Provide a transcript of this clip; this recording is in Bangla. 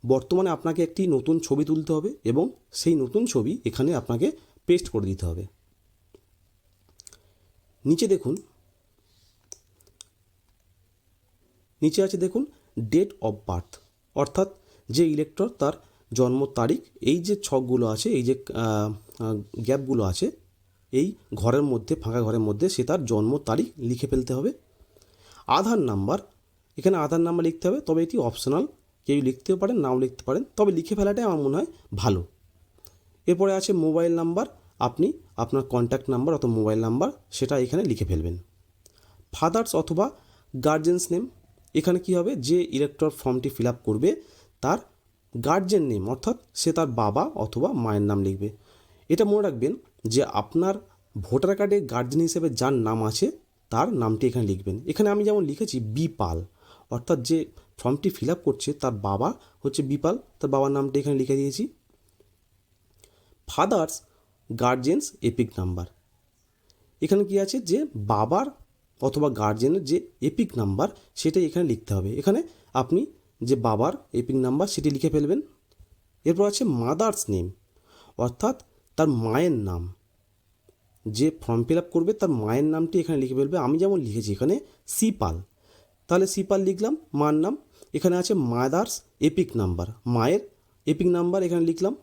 বর্তমানে আপনাকে একটি নতুন ছবি তুলতে হবে এবং সেই নতুন ছবি এখানে আপনাকে পেস্ট করে দিতে হবে। নিচে দেখুন, নিচে আছে দেখুন ডেট অফ বার্থ, অর্থাৎ যে ইলেক্টর তার জন্ম তারিখ, এই যে ছকগুলো আছে, এই যে গ্যাপগুলো আছে, এই ঘরের মধ্যে, ফাঁকা ঘরের মধ্যে সে তার জন্ম তারিখ লিখে ফেলতে হবে। আধার নাম্বার, এখানে আধার নাম্বার লিখতে হবে, তবে এটি অপশনাল, কেউ লিখতেও পারেন নাও লিখতে পারেন, তবে লিখে ফেলাটাই আমার মনে হয় ভালো। এরপরে আছে মোবাইল নাম্বার, আপনি আপনার কন্ট্যাক্ট নাম্বার অথবা মোবাইল নাম্বার সেটা এখানে লিখে ফেলবেন। ফাদার্স অথবা গার্জেন্স নেম, এখানে কি হবে, যে ইলেক্টর ফর্মটি ফিল আপ করবে তার গার্জেন নেম, অর্থাৎ সে তার বাবা অথবা মায়ের নাম লিখবে। এটা মনে রাখবেন যে আপনার ভোটার কার্ডে গার্জেন হিসেবে যার নাম আছে তার নামটি এখানে লিখবেন। এখানে আমি যেমন লিখেছি বি পাল, অর্থাৎ যে ফর্মটি ফিল আপ করছে তার বাবা হচ্ছে বিপাল, তার বাবার নামটি এখানে লিখে দিয়েছি। ফাদার্স গার্জেন্স এপিক নাম্বার, এখানে কি আছে, যে বাবার অথবা গার্জেনের যে এপিক নাম্বার সেটাই এখানে লিখতে হবে। এখানে আপনি যে বাবার এপিক নাম্বার সেটি লিখে ফেলবেন। এরপর আছে মাদার্স নেম, অর্থাৎ তার মায়ের নাম, যে ফর্ম ফিল আপ করবে তার মায়ের নামটি এখানে লিখে ফেলবে। আমি যেমন লিখেছি এখানে সিপাল, তাহলে সিপাল লিখলাম মার নাম। এখানে আছে মাদার্স এপিক নাম্বার, মায়ের এপিক নাম্বার এখানে লিখলাম।